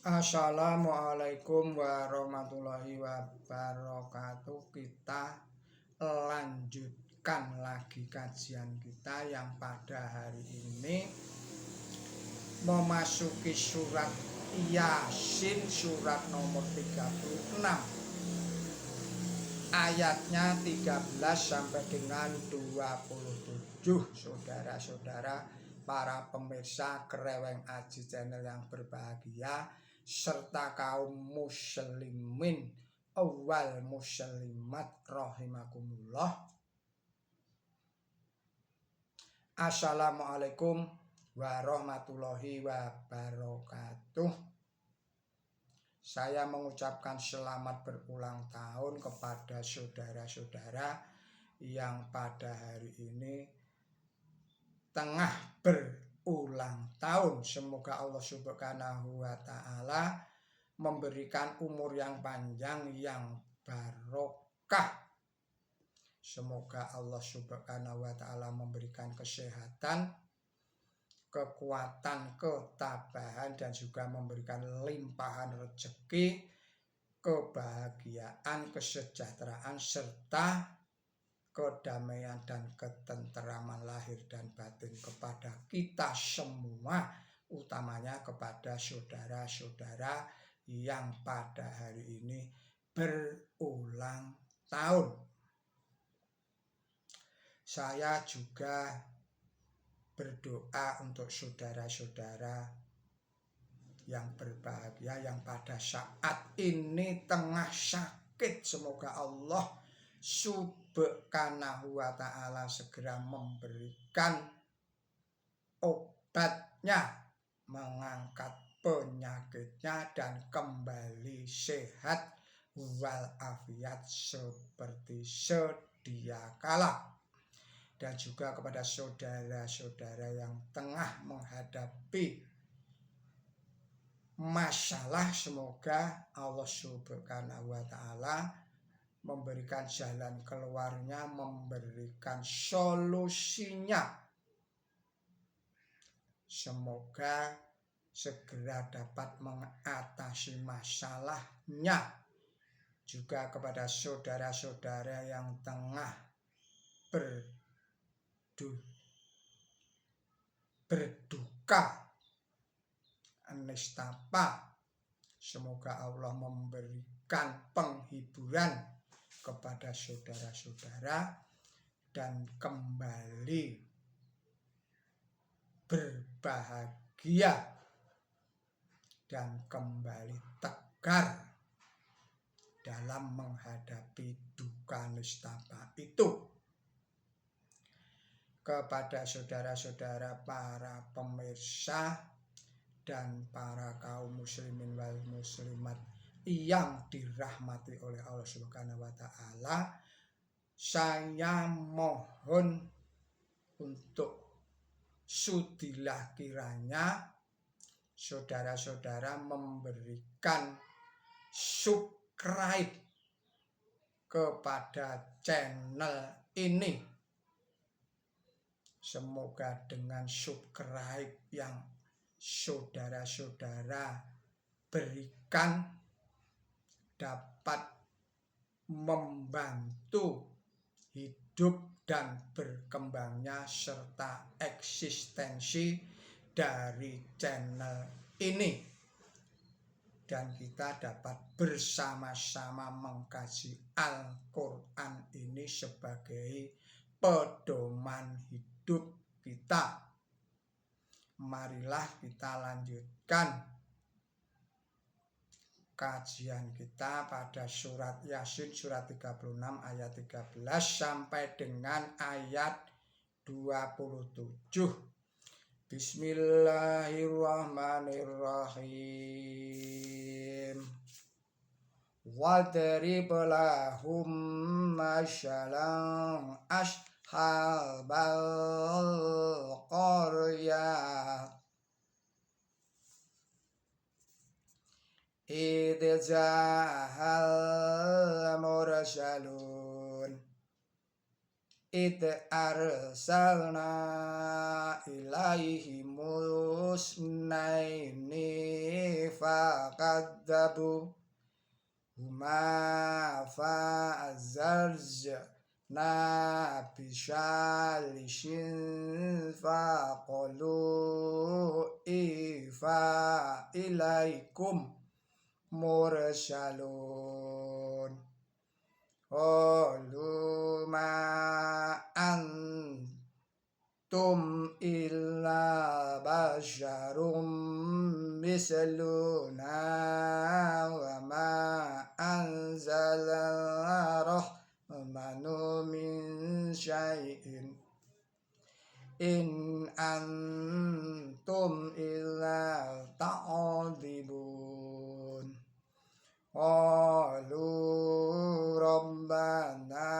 Assalamualaikum warahmatullahi wabarakatuh. Kita lanjutkan lagi kajian kita yang pada hari ini memasuki surat Yasin, surat nomor 36, ayatnya 13 sampai dengan 27. Saudara-saudara, para pemirsa Kreweng Aji Channel yang berbahagia, serta kaum muslimin wal muslimat rahimakumullah. Assalamualaikum warahmatullahi wabarakatuh. Saya mengucapkan selamat berulang tahun kepada saudara-saudara yang pada hari ini tengah berulang tahun. Semoga Allah Subhanahu wa Ta'ala memberikan umur yang panjang yang barokah. Semoga Allah Subhanahu wa Ta'ala memberikan kesehatan, kekuatan, ketabahan, dan juga memberikan limpahan rezeki, kebahagiaan, kesejahteraan, serta kedamaian dan ketenteraman lahir dan batin kepada kita semua, utamanya kepada saudara-saudara yang pada hari ini berulang tahun. Saya juga berdoa untuk saudara-saudara yang berbahagia yang pada saat ini tengah sakit. Semoga Allah Subhanahu wa Ta'ala segera memberikan obatnya, mengangkat penyakitnya, dan kembali sehat walafiat seperti sedia kala. Dan juga kepada saudara-saudara yang tengah menghadapi masalah, semoga Allah Subhanahu wa Ta'ala memberikan jalan keluarnya, memberikan solusinya. Semoga segera dapat mengatasi masalahnya. Juga kepada saudara-saudara yang tengah berduka, nistapa, semoga Allah memberikan penghiburan kepada saudara-saudara dan kembali berbahagia dan kembali tegar dalam menghadapi duka nistapa itu. Kepada saudara-saudara para pemirsa dan para kaum muslimin wal muslimat yang dirahmati oleh Allah Subhanahu wa Ta'ala, saya mohon untuk sudilah kiranya saudara-saudara memberikan subscribe kepada channel ini. Semoga dengan subscribe yang saudara-saudara berikan dapat membantu hidup dan berkembangnya serta eksistensi dari channel ini, dan kita dapat bersama-sama mengkaji Al-Quran ini sebagai pedoman hidup kita. Marilah kita lanjutkan kajian kita pada surat Yasin, surat 36 ayat 13 sampai dengan ayat 27. Bismillahirrahmanirrahim. Wadrib lahum masyalan ashabal qaryah idh ja'al mursalun idh arsalna ilaihimus naini fakadzabu huma fa'azzalna bisyalishin faqalu ifa ilaikum mursalun qalu ma antum illa basyarum misluna wa ma anzala rahmanu min syai'in in antum illa ta'dibun qalu rabbana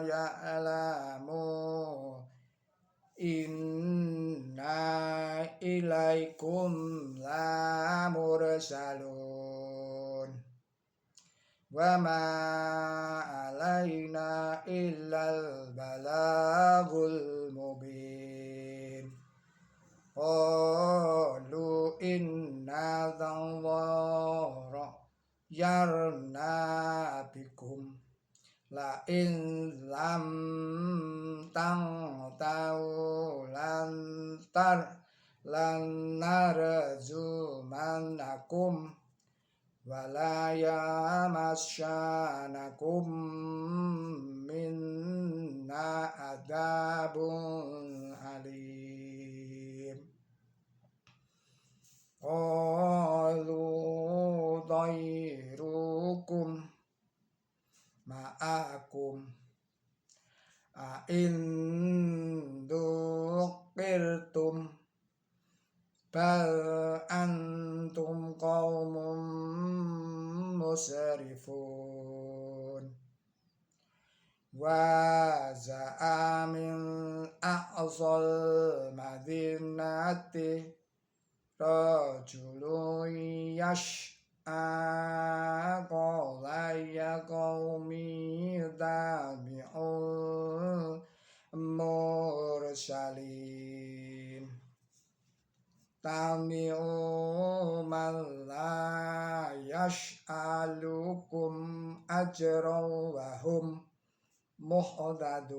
ya'lamu inna ilaikum la mursalun wa ma alaina illal balagul mubin qalu inna dhawara yarna bikum la in lam tangtau lan narjumanakum wala yamasyanakum minna adabun alim qalu dhairukum ma'akum a'indukirtum bal antum qaumun musrifun wa za'amin a'zal madinati rajulun qala ya qaumi tabi'ul mursalin tabi'u man la yas'alukum ajran wa hum muhtadun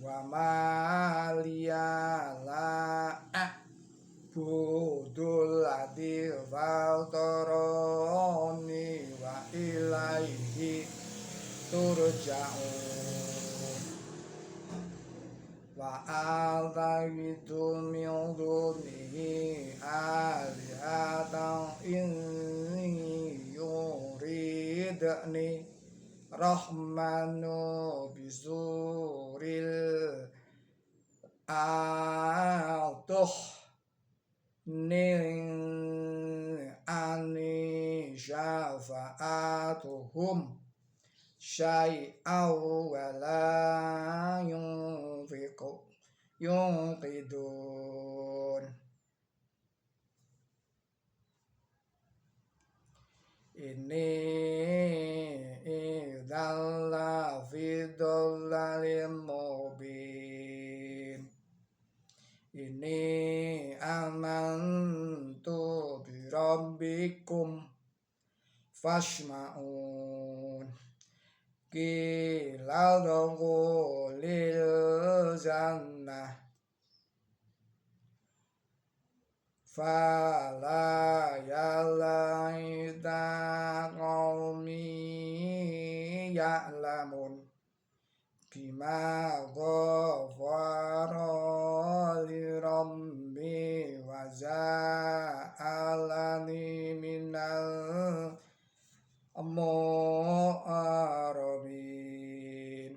wa ma liya la budul ladzi fatarani wa ilaihi turja'un wa a'taitu min dunihi alihatan in yuridni rahmanu bisuril atuh ning ani syafa'atuhum syai'aw wa la yunqidun ini idzalla fi dhallalim mubin ini amantu bi rabbikum fashma'un qila dukhulil jannah fala yalaita qaumi ya'lamun bima ghafara li rabbi wa ja'alani minal mu'arabin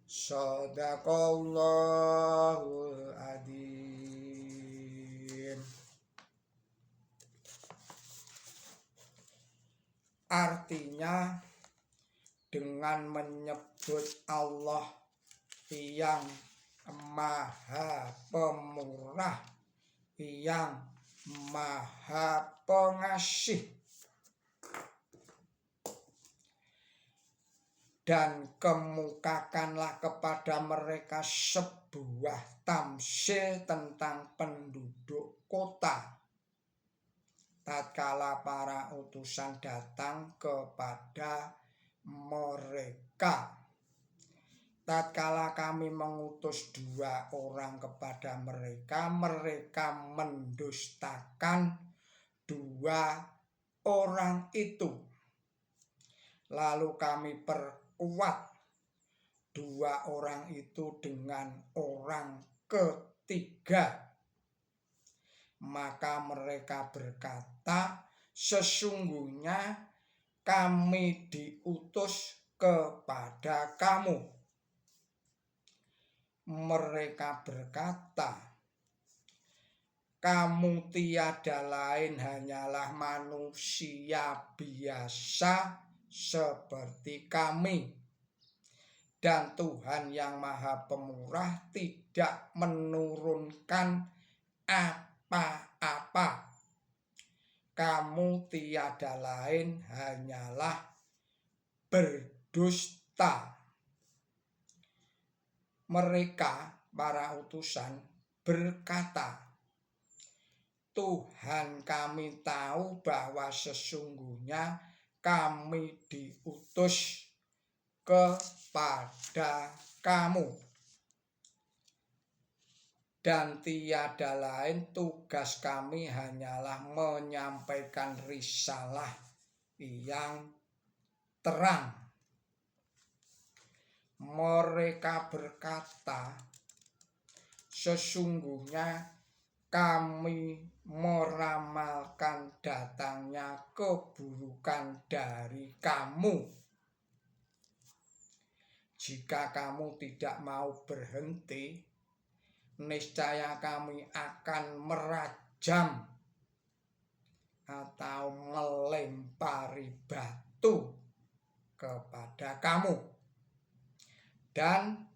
sadaqallahul adzim. Artinya dengan menyebut Allah yang maha pemurah, yang maha pengasih, dan kemukakanlah kepada mereka sebuah tamsil tentang penduduk kota. Tatkala para utusan datang kepada mereka, tatkala kami mengutus 2 orang kepada mereka, mereka mendustakan 2 orang itu. Lalu kami perkuat 2 orang itu dengan orang ketiga. Maka mereka berkata, sesungguhnya kami diutus kepada kamu. Mereka berkata, kamu tiada lain hanyalah manusia biasa seperti kami. Dan Tuhan yang Maha Pemurah tidak menurunkan apa-apa. Kamu tiada lain hanyalah berdusta. Mereka, para utusan, berkata, Tuhan, kami tahu bahwa sesungguhnya kami diutus kepada kamu. Dan tiada lain tugas kami hanyalah menyampaikan risalah yang terang. Mereka berkata, sesungguhnya kami meramalkan datangnya keburukan dari kamu. Jika kamu tidak mau berhenti, niscaya kami akan merajam atau melempari batu kepada kamu. Dan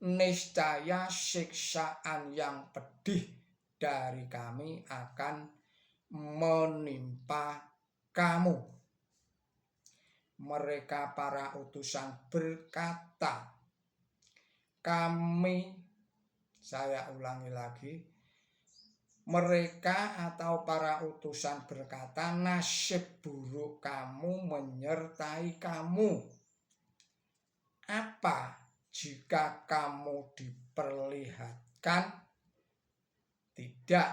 niscaya siksaan yang pedih dari kami akan menimpa kamu. Mereka para utusan berkata, saya ulangi lagi, mereka atau para utusan berkata, nasib buruk kamu menyertai kamu. Apa jika kamu diperlihatkan? Tidak,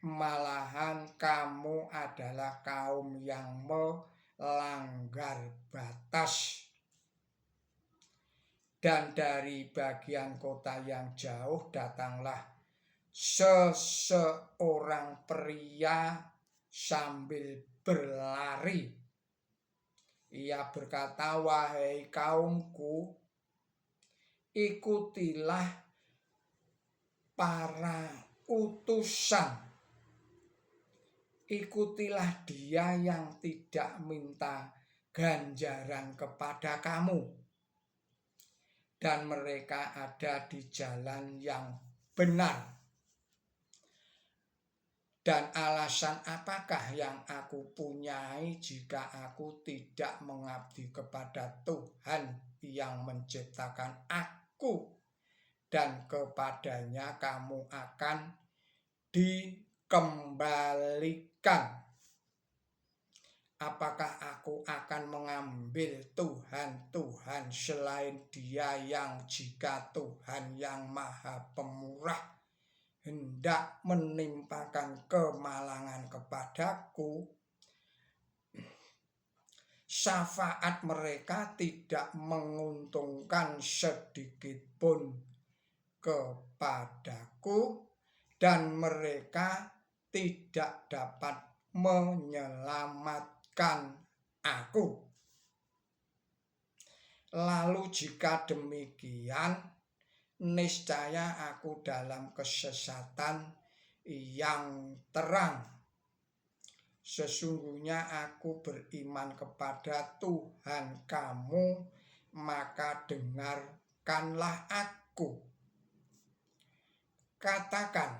malahan kamu adalah kaum yang melanggar batas. Dan dari bagian kota yang jauh datanglah seseorang pria sambil berlari. Ia berkata, wahai kaumku, ikutilah para utusan. Ikutilah dia yang tidak minta ganjaran kepada kamu. Dan mereka ada di jalan yang benar. Dan alasan apakah yang aku punyai jika aku tidak mengabdi kepada Tuhan yang menciptakan aku, dan kepadanya kamu akan dikembalikan? Apakah aku akan mengambil Tuhan-Tuhan selain Dia yang jika Tuhan yang Maha Pemurah hendak menimpakan kemalangan kepadaku? Syafaat mereka tidak menguntungkan sedikit pun kepadaku, dan mereka tidak dapat menyelamatkan aku. Lalu jika demikian, niscaya aku dalam kesesatan yang terang. Sesungguhnya aku beriman kepada Tuhan kamu, maka dengarkanlah aku. Katakan,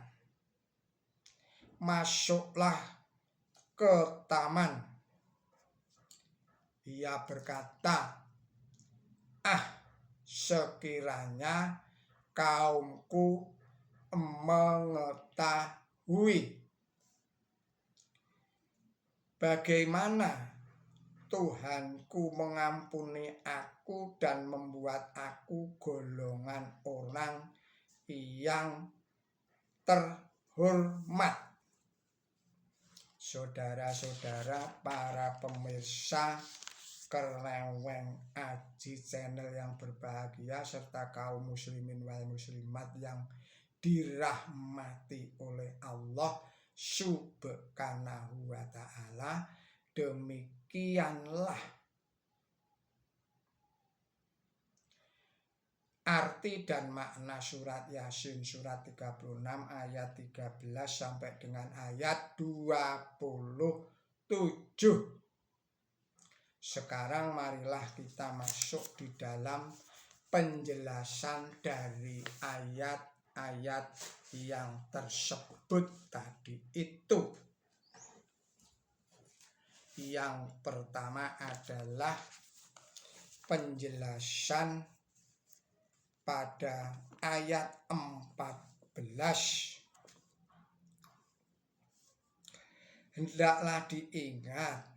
masuklah ke taman. Ia berkata, sekiranya kaumku mengetahui ketahui bagaimana Tuhanku mengampuni aku dan membuat aku golongan orang yang terhormat. Saudara-saudara, para pemirsa Kerleweng Aji channel yang berbahagia serta kaum muslimin wal muslimat yang dirahmati oleh Allah Subhanahu wa ta'ala. Demikianlah arti dan makna surat Yasin surat 36 ayat 13 sampai dengan ayat 27. Sekarang marilah kita masuk di dalam penjelasan dari ayat-ayat yang tersebut tadi itu. Yang pertama adalah penjelasan pada ayat 14. Hendaklah diingat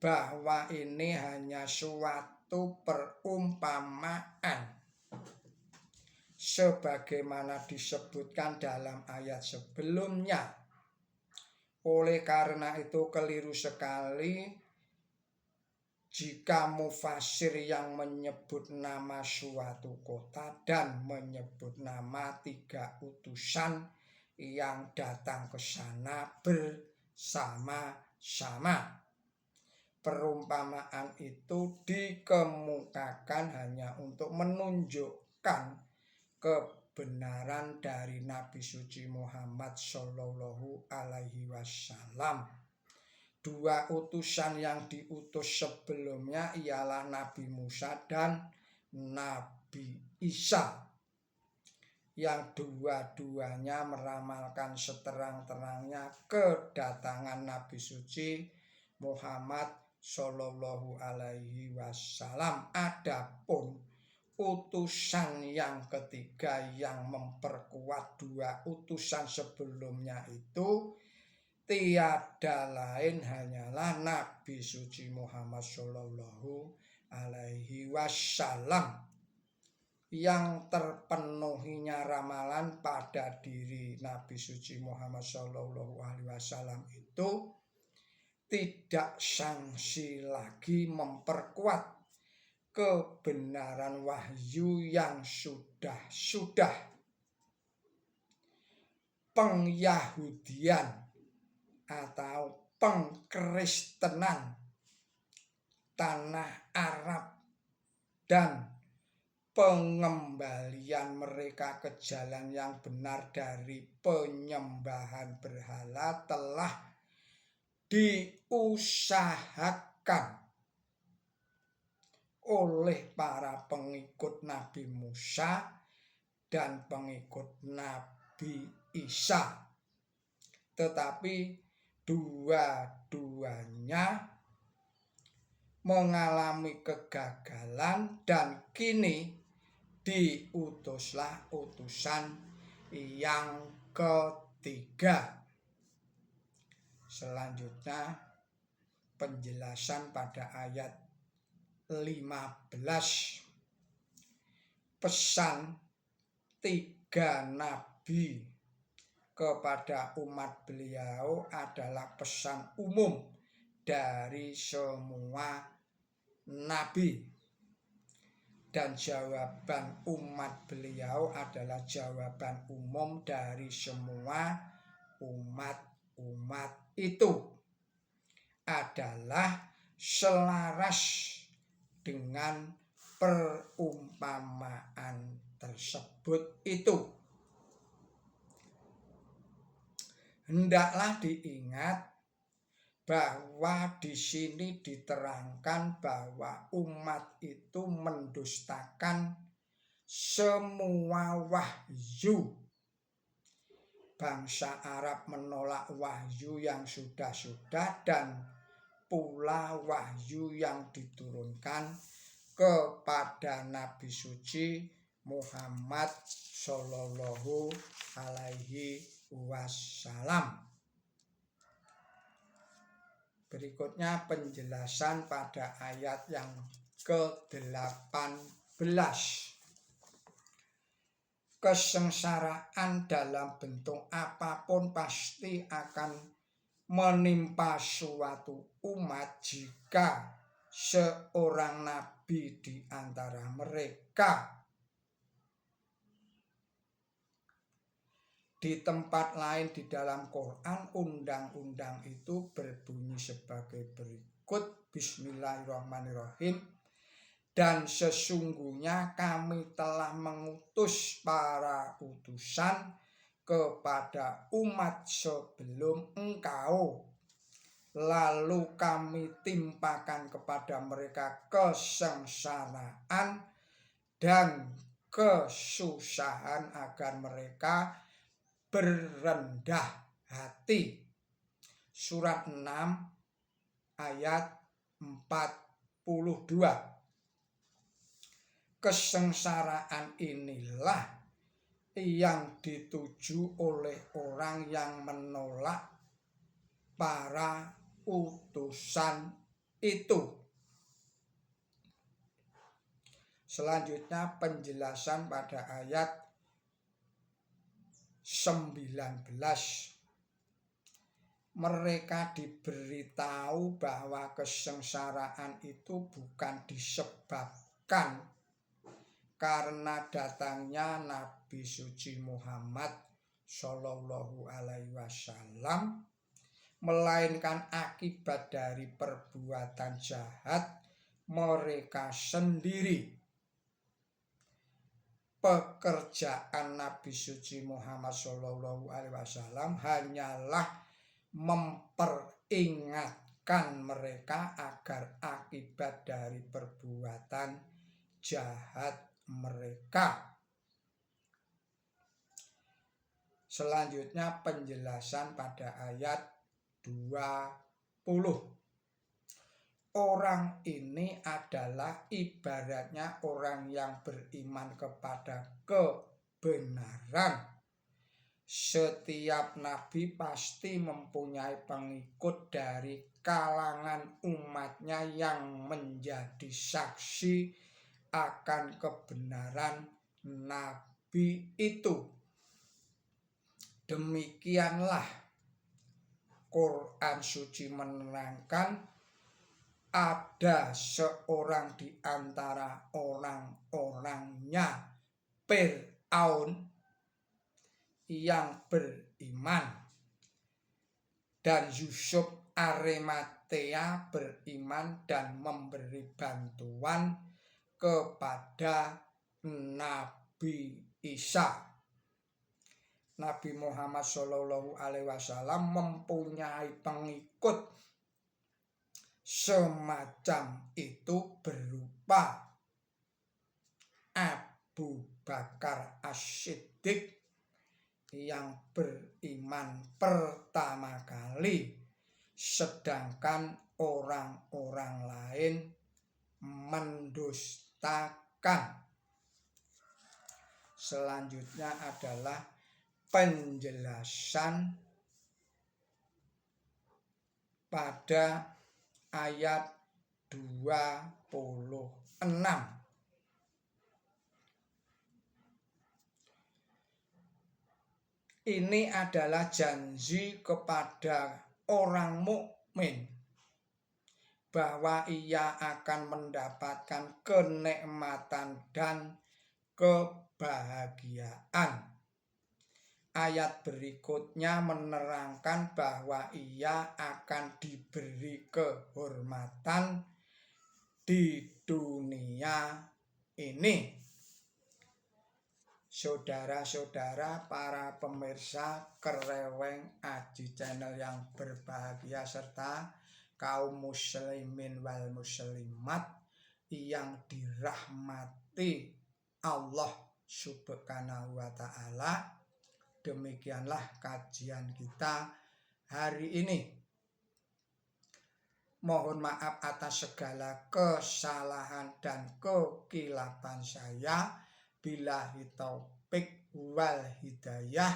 bahwa ini hanya suatu perumpamaan sebagaimana disebutkan dalam ayat sebelumnya. Oleh karena itu keliru sekali jika mufasir yang menyebut nama suatu kota dan menyebut nama 3 utusan yang datang ke sana bersama-sama. Perumpamaan itu dikemukakan hanya untuk menunjukkan kebenaran dari Nabi suci Muhammad Shallallahu Alaihi Wasallam. 2 utusan yang diutus sebelumnya ialah Nabi Musa dan Nabi Isa, yang dua-duanya meramalkan seterang-terangnya kedatangan Nabi suci Muhammad Shallallahu Alaihi Wasallam. Adapun utusan yang ketiga yang memperkuat 2 utusan sebelumnya itu tiada lain hanyalah Nabi suci Muhammad Shallallahu Alaihi Wasallam, yang terpenuhinya ramalan pada diri Nabi suci Muhammad Shallallahu Alaihi Wasallam itu tidak sangsi lagi memperkuat kebenaran wahyu yang sudah pengyahudian atau pengkristenan tanah Arab dan pengembalian mereka ke jalan yang benar dari penyembahan berhala telah diusahakan oleh para pengikut Nabi Musa dan pengikut Nabi Isa, tetapi dua-duanya mengalami kegagalan dan kini diutuslah utusan yang ketiga. Selanjutnya penjelasan pada ayat 15. Pesan 3 nabi kepada umat beliau adalah pesan umum dari semua nabi, dan jawaban umat beliau adalah jawaban umum dari semua umat itu, adalah selaras dengan perumpamaan tersebut itu. Hendaklah diingat bahwa di sini diterangkan bahwa umat itu mendustakan semua wahyu. Bangsa Arab menolak wahyu yang sudah-sudah dan pula wahyu yang diturunkan kepada Nabi suci Muhammad Shallallahu Alaihi wassalam. Berikutnya penjelasan pada ayat yang ke-18. Kesengsaraan dalam bentuk apapun pasti akan menimpa suatu umat jika seorang nabi di antara mereka. Di tempat lain di dalam Quran, undang-undang itu berbunyi sebagai berikut. Bismillahirrahmanirrahim. Dan sesungguhnya kami telah mengutus para utusan kepada umat sebelum engkau. Lalu kami timpakan kepada mereka kesengsaraan dan kesusahan agar mereka berendah hati. Surat 6 ayat 42. Kesengsaraan inilah yang dituju oleh orang yang menolak para utusan itu. Selanjutnya penjelasan pada ayat 19. Mereka diberitahu bahwa kesengsaraan itu bukan disebabkan karena datangnya Nabi suci Muhammad Shallallahu Alaihi Wasallam, melainkan akibat dari perbuatan jahat mereka sendiri. Pekerjaan Nabi suci Muhammad Shallallahu Alaihi Wasallam hanyalah memperingatkan mereka agar akibat dari perbuatan jahat mereka. Selanjutnya penjelasan pada ayat 20. Orang ini adalah ibaratnya orang yang beriman kepada kebenaran. Setiap nabi pasti mempunyai pengikut dari kalangan umatnya yang menjadi saksi akan kebenaran nabi itu. Demikianlah Quran suci menerangkan ada seorang di antara orang-orangnya Fir'aun yang beriman, dan Yusuf Arimatea beriman dan memberi bantuan kepada Nabi Isa. Nabi Muhammad Shallallahu Alaihi Wasallam mempunyai pengikut semacam itu berupa Abu Bakar As-Siddiq yang beriman pertama kali, sedangkan orang-orang lain mendustakan. Selanjutnya adalah penjelasan pada ayat 26. Ini adalah janji kepada orang mukmin bahwa ia akan mendapatkan kenikmatan dan kebahagiaan. Ayat berikutnya menerangkan bahwa ia akan diberi kehormatan di dunia ini. Saudara-saudara para pemirsa Kereweng Aji Channel yang berbahagia, serta kaum muslimin wal muslimat yang dirahmati Allah Subhanahu wa ta'ala. Demikianlah kajian kita hari ini. Mohon maaf atas segala kesalahan dan kekilapan saya. Billahi taufik wal hidayah.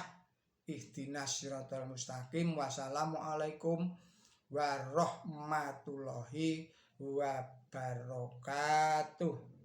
ihdinas siratal mustaqim. Wassalamualaikum warahmatullahi wabarakatuh.